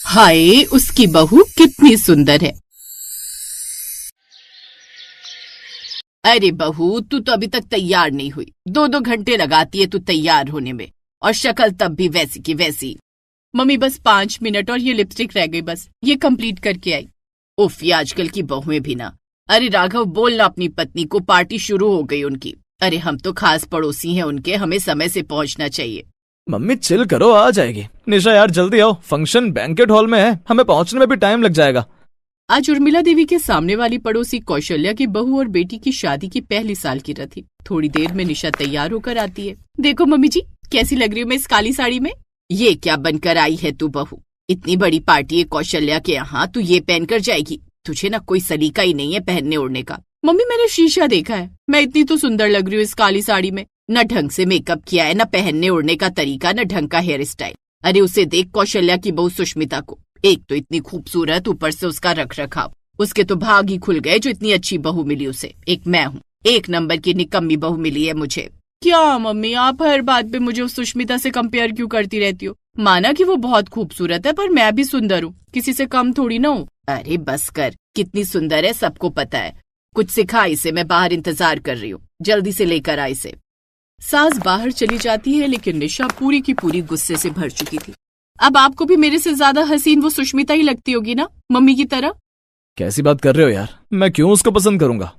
हाय, उसकी बहू कितनी सुंदर है। अरे बहू, तू तो अभी तक तैयार नहीं हुई। 2-2 घंटे लगाती है तू तैयार होने में, और शक्ल तब भी वैसी की वैसी। मम्मी बस 5 मिनट और ये लिपस्टिक रह गई, बस ये कंप्लीट करके आई। उफ, ये आजकल की बहुएं भी ना। अरे राघव, बोलना अपनी पत्नी को, पार्टी शुरू हो गई उनकी। अरे हम तो खास पड़ोसी हैं उनके, हमें समय से पहुंचना चाहिए। मम्मी चिल करो, आ जाएगी। निशा यार जल्दी आओ, फंक्शन बैंकेट हॉल में है, हमें पहुंचने में भी टाइम लग जाएगा। आज उर्मिला देवी के सामने वाली पड़ोसी कौशल्या की बहू और बेटी की शादी की पहली सालगिरह थी। थोड़ी देर में निशा तैयार होकर आती है। देखो मम्मी जी, कैसी लग रही हूँ मैं इस काली साड़ी में। ये क्या बनकर आई है तू बहू, इतनी बड़ी पार्टी है कौशल्या के यहाँ, तू ये पहनकर जाएगी? तुझे ना कोई सलीका ही नहीं है पहनने ओढ़ने का। मम्मी मैंने शीशा देखा है, मैं इतनी तो सुंदर लग रही हूँ इस काली साड़ी में। न ढंग से मेकअप किया है, न पहनने ओढ़ने का तरीका, न ढंग का हेयर स्टाइल। अरे उसे देख कौशल्या की बहू सुष्मिता को, एक तो इतनी खूबसूरत, ऊपर से उसका रख रखाव। उसके तो भाग ही खुल गए जो इतनी अच्छी बहू मिली उसे। एक मैं हूँ, 1 नंबर की निकम्मी बहू मिली है मुझे। क्या मम्मी, आप हर बात पे मुझे उस सुष्मिता से कंपेयर क्यों करती रहती हो? माना कि वो बहुत खूबसूरत है, पर मैं भी सुंदर हूँ, किसी से कम थोड़ी ना हूँ। अरे बस कर, कितनी सुंदर है सबको पता है। कुछ सिखा इसे, मैं बाहर इंतजार कर रही हूँ, जल्दी से लेकर आ इसे। सास बाहर चली जाती है, लेकिन निशा पूरी की पूरी गुस्से से भर चुकी थी। अब आपको भी मेरे से ज्यादा हसीन वो सुष्मिता ही लगती होगी ना, मम्मी की तरह। कैसी बात कर रहे हो यार, मैं क्यों उसको पसंद करूंगा?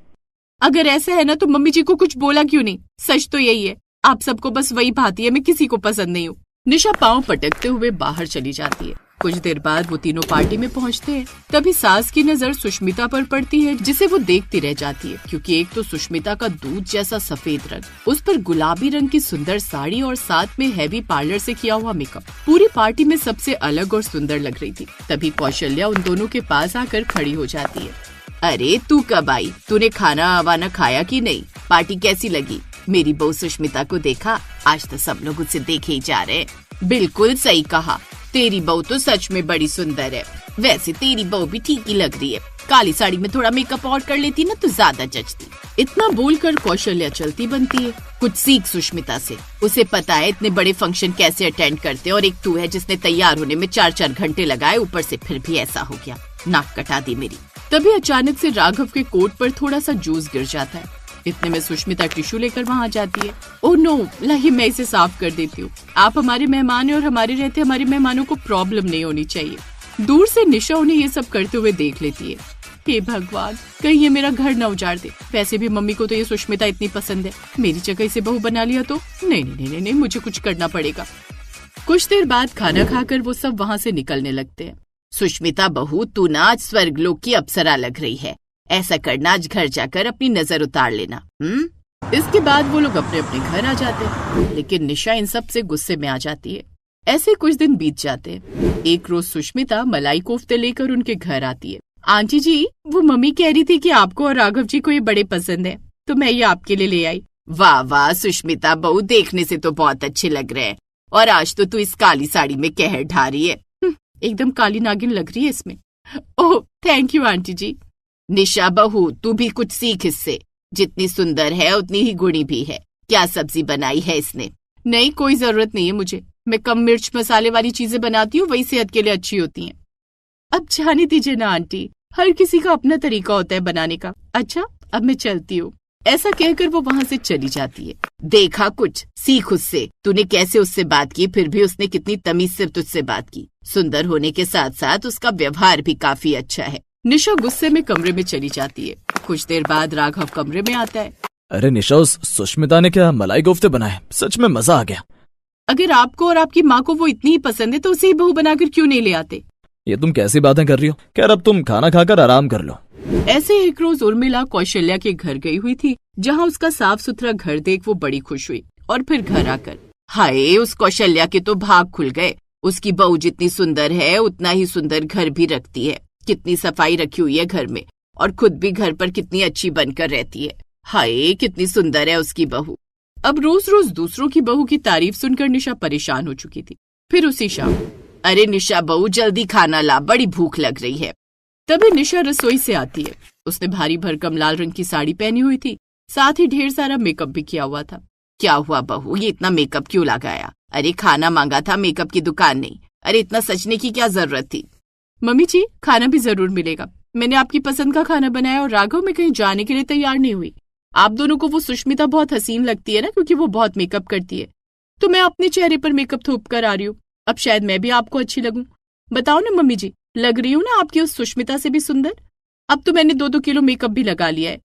अगर ऐसा है ना तो मम्मी जी को कुछ बोला क्यों नहीं? सच तो यही है, आप सबको बस वही भाती है, मैं किसी को पसंद नहीं हूँ। निशा पांव पटकते हुए बाहर चली जाती है। कुछ देर बाद वो तीनों पार्टी में पहुंचते हैं। तभी सास की नजर सुष्मिता पर पड़ती है, जिसे वो देखती रह जाती है, क्योंकि एक तो सुष्मिता का दूध जैसा सफेद रंग, उस पर गुलाबी रंग की सुंदर साड़ी और साथ में हैवी पार्लर से किया हुआ मेकअप पूरी पार्टी में सबसे अलग और सुंदर लग रही थी। तभी कौशल्या उन दोनों के पास आकर खड़ी हो जाती है। अरे तू कब आई? तूने खाना वाना खाया कि नहीं? पार्टी कैसी लगी? मेरी बहू सुष्मिता को देखा? आज तो सब लोग उसे देखे ही जा रहे हैं। बिल्कुल सही कहा, तेरी बहू तो सच में बड़ी सुंदर है। वैसे तेरी बहू भी ठीक ही लग रही है, काली साड़ी में थोड़ा मेकअप और कर लेती ना तो ज्यादा जचती। इतना बोलकर कौशल्या चलती बनती है। कुछ सीख सुष्मिता से, उसे पता है इतने बड़े फंक्शन कैसे अटेंड करते, और एक तू है जिसने तैयार होने में 4-4 घंटे लगाए, ऊपर से फिर भी ऐसा हो गया, नाक कटा दी मेरी। तभी अचानक से राघव के कोट पर थोड़ा सा जूस गिर जाता है। इतने में सुष्मिता टिश्यू लेकर वहाँ जाती है। ओह नो, लाइए मैं इसे साफ कर देती हूँ। आप हमारे मेहमान हैं और हमारे रहते हमारे मेहमानों को प्रॉब्लम नहीं होनी चाहिए। दूर से निशा उन्हें ये सब करते हुए देख लेती है। हे भगवान, कहीं ये मेरा घर न उजाड़ दे। वैसे भी मम्मी को तो ये सुष्मिता इतनी पसंद है, मेरी जगह इसे बहू बना लिया तो नहीं नहीं नहीं नहीं, मुझे कुछ करना पड़ेगा। कुछ देर बाद खाना खाकर वो सब वहाँ से निकलने लगते हैं। सुष्मिता बहू, तू ना आज स्वर्गलोक की अप्सरा लग रही है। ऐसा करना, आज घर जाकर अपनी नजर उतार लेना। इसके बाद वो लोग अपने अपने घर आ जाते हैं, लेकिन निशा इन सब से गुस्से में आ जाती है। ऐसे कुछ दिन बीत जाते हैं। एक रोज सुष्मिता मलाई कोफ्ते लेकर उनके घर आती है। आंटी जी, वो मम्मी कह रही थी कि आपको और राघव जी को ये बड़े पसंद है, तो मैं ये आपके लिए ले आई। वाह वाह सुष्मिता बहू, देखने से तो बहुत अच्छे लग रहे हैं, और आज तो तू इस काली साड़ी में कहर ढा रही है। एकदम काली नागिन लग रही है इसमें। ओह थैंक यू आंटी जी। निशा बहू, तू भी कुछ सीख इससे, जितनी सुंदर है उतनी ही गुणी भी है। क्या सब्जी बनाई है इसने? नहीं, कोई जरूरत नहीं है मुझे, मैं कम मिर्च मसाले वाली चीजें बनाती हूँ, वही सेहत के लिए अच्छी होती हैं। अब जाने दीजिए ना आंटी, हर किसी का अपना तरीका होता है बनाने का। अच्छा, अब मैं चलती हूँ। ऐसा कहकर वो वहाँ से चली जाती है। देखा, कुछ सीख उससे। तूने कैसे उससे बात की, फिर भी उसने कितनी तमीज से तुझसे बात की। सुंदर होने के साथ साथ उसका व्यवहार भी काफी अच्छा है। निशा गुस्से में कमरे में चली जाती है। कुछ देर बाद राघव कमरे में आता है। अरे निशा, उस सुष्मिता ने क्या मलाई कोफ्ते बनाए? सच में मजा आ गया। अगर आपको और आपकी माँ को वो इतनी ही पसंद है तो उसे ही बहू बनाकर क्यों नहीं ले आते? ये तुम कैसी बातें कर रही हो? खैर अब तुम खाना खाकर आराम कर लो। ऐसे एक रोज उर्मिला कौशल्या के घर गई हुई थी, जहाँ उसका साफ सुथरा घर देख वो बड़ी खुश हुई, और फिर घर आकर हाय, उस कौशल्या के तो भाग खुल गए। उसकी बहू जितनी सुंदर है उतना ही सुंदर घर भी रखती है। कितनी सफाई रखी हुई है घर में, और खुद भी घर पर कितनी अच्छी बनकर रहती है। हाय, कितनी सुंदर है उसकी बहू। अब रोज रोज दूसरों की बहू की तारीफ सुनकर निशा परेशान हो चुकी थी। फिर उसी शाम, अरे निशा बहू, जल्दी खाना ला, बड़ी भूख लग रही है। तभी निशा रसोई से आती है। उसने भारी भरकम लाल रंग की साड़ी पहनी हुई थी, साथ ही ढेर सारा मेकअप भी किया हुआ था। क्या हुआ बहू, ये इतना मेकअप क्यों लगाया? अरे खाना मांगा था, मेकअप की दुकान नहीं। अरे इतना सचने की क्या जरूरत थी? मम्मी जी, खाना भी जरूर मिलेगा। मैंने आपकी पसंद का खाना बनाया और राघव में कहीं जाने के लिए तैयार नहीं हुई। आप दोनों को वो सुष्मिता बहुत हसीन लगती है ना, क्योंकि वो बहुत मेकअप करती है, तो मैं अपने चेहरे पर मेकअप थोप कर आ रही हूँ। अब शायद मैं भी आपको अच्छी लगूं। बताओ ना मम्मी जी, लग रही हूँ ना आपकी उस सुष्मिता से भी सुंदर? अब तो मैंने 2-2 किलो मेकअप भी लगा लिया है।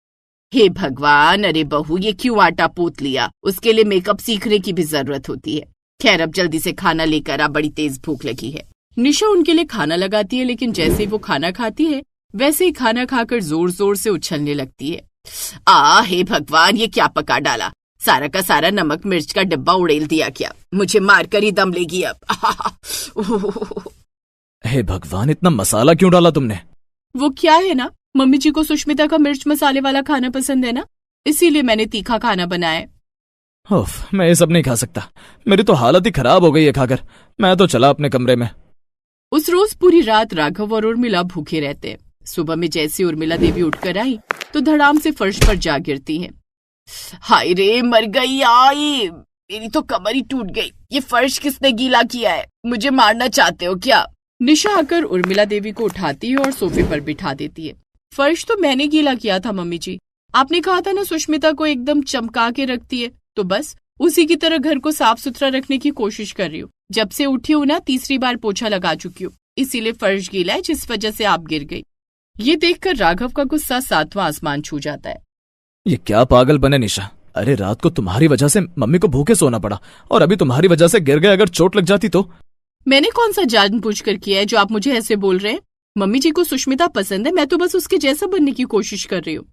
हे भगवान, अरे बहू ये क्यों आटा पोत लिया? उसके लिए मेकअप सीखने की भी जरूरत होती है। खैर अब जल्दी से खाना लेकर आ, बड़ी तेज भूख लगी है। निशा उनके लिए खाना लगाती है, लेकिन जैसे ही वो खाना खाती है वैसे ही खाना खाकर जोर जोर से उछलने लगती है। हे भगवान, ये क्या पका डाला? सारा का सारा नमक मिर्च का डिब्बा उड़ेल दिया क्या? मुझे मारकर ही दम लेगी अब। हे भगवान, इतना मसाला क्यों डाला तुमने? वो क्या है ना, मम्मी जी को सुष्मिता का मिर्च मसाले वाला खाना पसंद है ना, इसीलिए मैंने तीखा खाना बनाया है। उफ, मैं ये सब नहीं खा सकता। मेरी तो हालत ही खराब हो गई है खाकर। मैं तो चला अपने कमरे में। उस रोज पूरी रात राघव और उर्मिला भूखे रहते हैं। सुबह में जैसे उर्मिला देवी उठकर आई तो धड़ाम से फर्श पर जा गिरती हैं। हाय रे, मर गई आई, मेरी तो कमर ही टूट गई। ये फर्श किसने गीला किया है? मुझे मारना चाहते हो क्या? निशा आकर उर्मिला देवी को उठाती है और सोफे पर बिठा देती है। फर्श तो मैंने गीला किया था मम्मी जी। आपने कहा था ना सुष्मिता को एकदम चमका के रखती है, तो बस उसी की तरह घर को साफ सुथरा रखने की कोशिश कर रही हूँ। जब से उठी हूँ ना 3री बार पोछा लगा चुकी हूँ, इसीलिए फर्श गीला है, जिस वजह से आप गिर गई। ये देखकर राघव का गुस्सा 7वां आसमान छू जाता है। ये क्या पागल बने निशा? अरे रात को तुम्हारी वजह से मम्मी को भूखे सोना पड़ा और अभी तुम्हारी वजह से गिर गए। अगर चोट लग जाती तो? मैंने कौन सा जानबूझकर किया है जो आप मुझे ऐसे बोल रहे हैं? मम्मी जी को सुष्मिता पसंद है, मैं तो बस उसके जैसा बनने की कोशिश कर रही हूँ।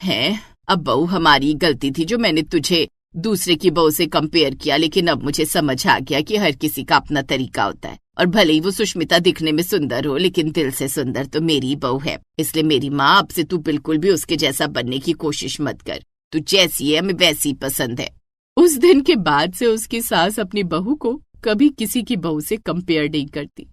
है अब बहू, हमारी गलती थी जो मैंने तुझे दूसरे की बहू से कंपेयर किया, लेकिन अब मुझे समझ आ गया कि हर किसी का अपना तरीका होता है, और भले ही वो सुष्मिता दिखने में सुंदर हो, लेकिन दिल से सुंदर तो मेरी बहू है। इसलिए मेरी माँ, अब से तू बिल्कुल भी उसके जैसा बनने की कोशिश मत कर। तू जैसी है हमें वैसी पसंद है। उस दिन के बाद से उसकी सास अपनी बहू को कभी किसी की बहू से कंपेयर नहीं करती।